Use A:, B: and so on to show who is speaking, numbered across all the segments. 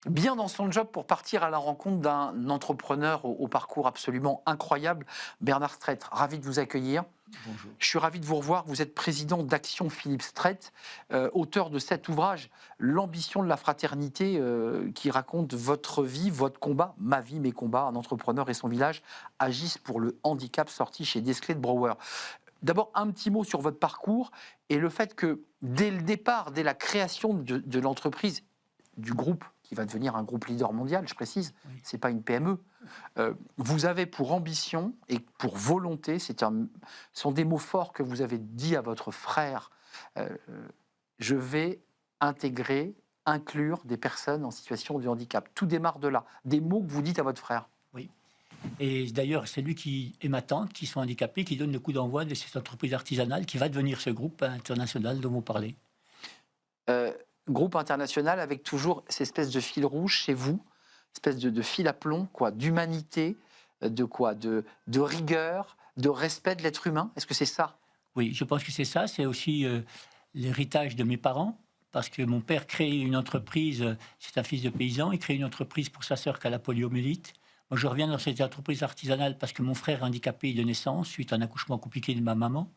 A: bien dans son job pour partir à la rencontre d'un entrepreneur au parcours absolument incroyable. Bernard Streit, ravi de vous accueillir.
B: Bonjour.
A: Je suis ravi de vous revoir. Vous êtes président d'Action Philippe Streit, auteur de cet ouvrage, L'ambition de la fraternité, qui raconte votre vie, votre combat, ma vie, mes combats. Un entrepreneur et son village agissent pour le handicap, sorti chez Desclés de Brouwer. D'abord, un petit mot sur votre parcours et le fait que dès le départ, dès la création de l'entreprise, du groupe qui va devenir un groupe leader mondial, je précise,
B: Oui.
A: c'est pas une PME. Vous avez pour ambition et pour volonté, ce sont des mots forts que vous avez dit à votre frère, euh, je vais intégrer, inclure des personnes en situation de handicap. Tout démarre de là, des mots que vous dites à votre frère.
B: Oui. Et d'ailleurs, c'est lui et ma tante qui sont handicapés, qui donnent le coup d'envoi de cette entreprise artisanale qui va devenir ce groupe international dont vous parlez.
A: Euh, Groupe international avec toujours cette espèce de fil rouge chez vous, espèce de fil à plomb, quoi, d'humanité, de rigueur, de respect de l'être humain. Est-ce que c'est ça?
B: Oui, je pense que c'est ça. C'est aussi l'héritage de mes parents, parce que mon père crée une entreprise, c'est un fils de paysan, il crée une entreprise pour sa sœur qui a la poliomyélite. Moi, je reviens dans cette entreprise artisanale parce que mon frère est handicapé de naissance suite à un accouchement compliqué de ma maman.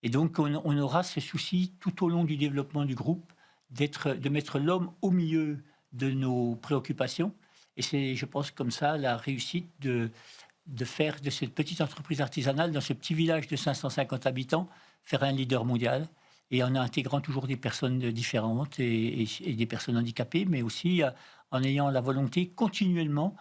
B: Et donc, on aura ce souci tout au long du développement du groupe de mettre l'homme au milieu de nos préoccupations. Et c'est, je pense, comme ça, la réussite de faire de cette petite entreprise artisanale, dans ce petit village de 550 habitants, faire un leader mondial. Et en intégrant toujours des personnes différentes et des personnes handicapées, mais aussi en ayant la volonté continuellement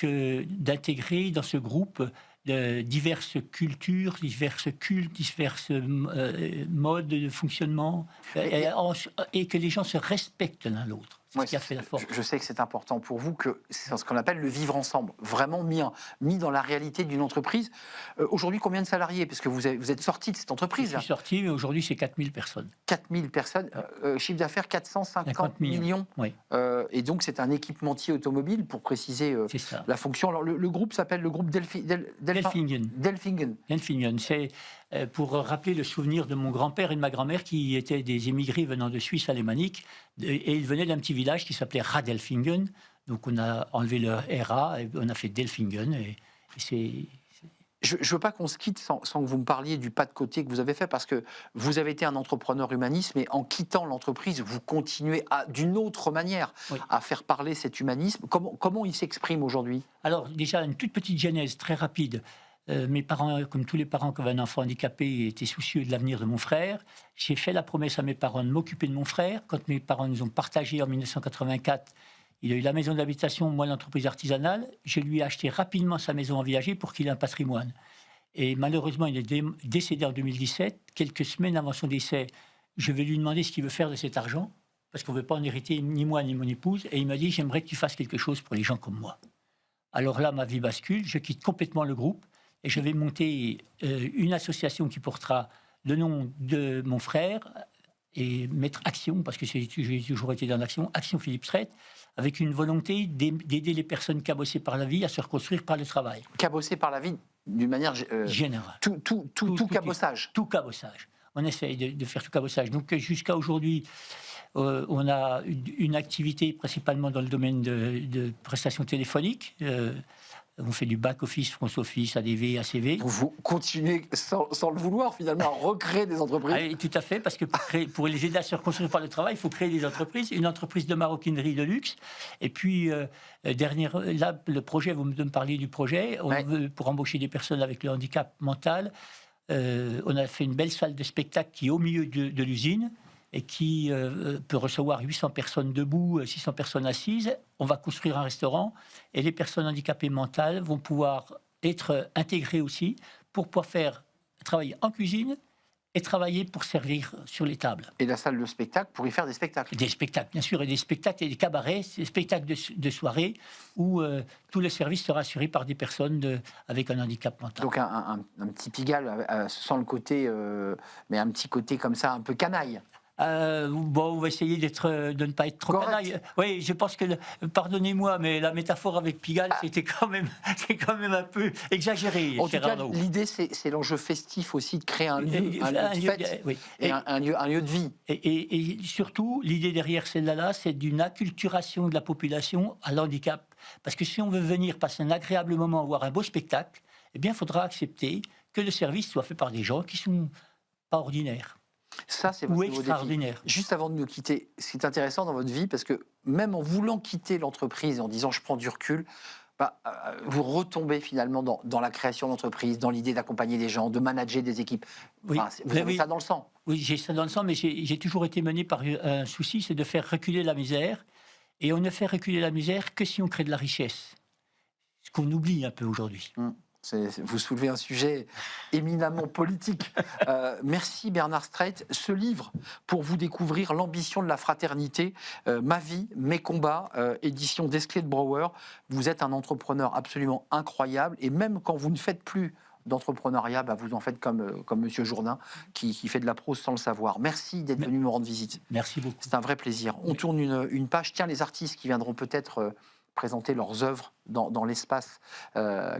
B: d'intégrer dans ce groupe diverses cultures, diverses cultes, diverses modes de fonctionnement, et que les gens se respectent l'un l'autre. C'est
A: Ouais,
B: ce qui a fait la force.
A: je sais que c'est important pour vous, que c'est ce qu'on appelle le vivre ensemble, vraiment mis dans la réalité d'une entreprise. Aujourd'hui, combien de salariés? Parce que vous êtes sorti de cette
B: Je
A: entreprise,
B: suis sorti, mais aujourd'hui, c'est 4000 personnes.
A: 4000 personnes, chiffre d'affaires 450
B: 50 millions.
A: millions.
B: Oui,
A: Et donc, c'est un équipementier automobile, pour préciser
B: c'est ça.
A: la fonction. Alors, le groupe s'appelle le groupe
B: Delfingen.
A: Delfingen.
B: Delfingen, c'est pour rappeler le souvenir de mon grand-père et de ma grand-mère qui étaient des émigrés venant de Suisse alémanique. Et ils venaient d'un petit village qui s'appelait Radelfingen. Donc on a enlevé le RA et on a fait Delfingen. Et c'est...
A: Je ne veux pas qu'on se quitte sans que vous me parliez du pas de côté que vous avez fait, parce que vous avez été un entrepreneur humaniste, mais en quittant l'entreprise, vous continuez d'une autre manière
B: Oui.
A: à faire parler cet humanisme. Comment il s'exprime aujourd'hui?
B: Alors déjà, une toute petite genèse très rapide. Mes parents, comme tous les parents qui avaient un enfant handicapé, étaient soucieux de l'avenir de mon frère. J'ai fait la promesse à mes parents de m'occuper de mon frère. Quand mes parents nous ont partagé en 1984, il a eu la maison d'habitation, moi l'entreprise artisanale. Je lui ai acheté rapidement sa maison en viager pour qu'il ait un patrimoine. Et malheureusement, il est décédé en 2017. Quelques semaines avant son décès, je vais lui demander ce qu'il veut faire de cet argent, parce qu'on ne veut pas en hériter ni moi ni mon épouse. Et il m'a dit, j'aimerais que tu fasses quelque chose pour les gens comme moi. Alors là, ma vie bascule, je quitte complètement le groupe et je vais monter une association qui portera le nom de mon frère et mettre Action, parce que j'ai toujours été dans l'Action, Action Philippe Streit, avec une volonté d'aider les personnes cabossées par la vie à se reconstruire par le travail.
A: Cabossé par la vie, d'une manière
B: Générale.
A: tout cabossage.
B: Tout cabossage. On essaye de faire tout cabossage. Donc jusqu'à aujourd'hui, on a une activité principalement dans le domaine de prestations téléphoniques. On fait du back-office, front-office, ADV, ACV.
A: Vous continuez, sans le vouloir, finalement, à recréer des entreprises.
B: Ah, tout à fait, parce que pour les aider à se reconstruire par le travail, il faut créer des entreprises. Une entreprise de maroquinerie de luxe. Et puis, là, le projet, vous me parliez du projet, pour embaucher des personnes avec le handicap mental. On a fait une belle salle de spectacle qui est au milieu de l'usine et qui peut recevoir 800 personnes debout, 600 personnes assises. On va construire un restaurant et les personnes handicapées mentales vont pouvoir être intégrées aussi pour pouvoir travailler en cuisine et travailler pour servir sur les tables.
A: Et la salle de spectacle pour y faire des spectacles.
B: Des spectacles, bien sûr, et des spectacles et des cabarets, des spectacles de soirée où tout le service sera assuré par des personnes avec un handicap mental.
A: Donc un petit Pigalle sans le côté, mais un petit côté comme ça, un peu canaille.
B: Bon, on va essayer de ne pas être trop
A: Correct.
B: canaille. Oui, je pense que, pardonnez-moi, mais la métaphore avec Pigalle, c'est quand même un peu exagéré,
A: En tout
B: cher
A: cas,
B: Arnaud.
A: l'idée, c'est l'enjeu festif aussi de créer un lieu de fête
B: Oui.
A: et un lieu de vie.
B: Et surtout, l'idée derrière celle-là, c'est d'une acculturation de la population à l'handicap. Parce que si on veut venir passer un agréable moment, voir un beau spectacle, eh bien, il faudra accepter que le service soit fait par des gens qui sont pas ordinaires
A: Ça, c'est
B: ou
A: votre nouveau défi.
B: extraordinaires.
A: Juste avant de nous quitter, ce qui est intéressant dans votre vie, parce que même en voulant quitter l'entreprise, en disant je prends du recul, vous retombez finalement dans la création d'entreprise, dans l'idée d'accompagner des gens, de manager des équipes.
B: Oui,
A: Vous avez ça dans le sang.
B: Oui, j'ai ça dans le sang, mais j'ai toujours été mené par un souci, c'est de faire reculer la misère. Et on ne fait reculer la misère que si on crée de la richesse. Ce qu'on oublie un peu aujourd'hui.
A: Vous soulevez un sujet éminemment politique. Merci Bernard Streit. Ce livre, pour vous découvrir l'ambition de la fraternité, Ma vie, mes combats, édition Desclés de Brouwer. Vous êtes un entrepreneur absolument incroyable et même quand vous ne faites plus d'entrepreneuriat, vous en faites comme Monsieur Jourdain qui fait de la prose sans le savoir. Merci d'être venu me rendre visite.
B: Merci beaucoup.
A: C'est un vrai plaisir. On tourne une page. Tiens, les artistes qui viendront peut-être présenter leurs œuvres dans l'espace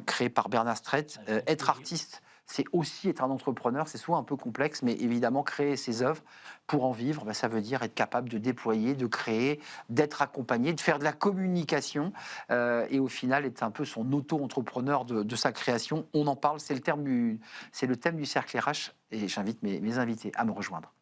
A: créé par Bernard Streit. Être artiste, c'est aussi être un entrepreneur. C'est souvent un peu complexe, mais évidemment, créer ses œuvres pour en vivre, ça veut dire être capable de déployer, de créer, d'être accompagné, de faire de la communication et au final, être un peu son auto-entrepreneur de sa création. On en parle, c'est le thème du cercle RH et j'invite mes invités à me rejoindre.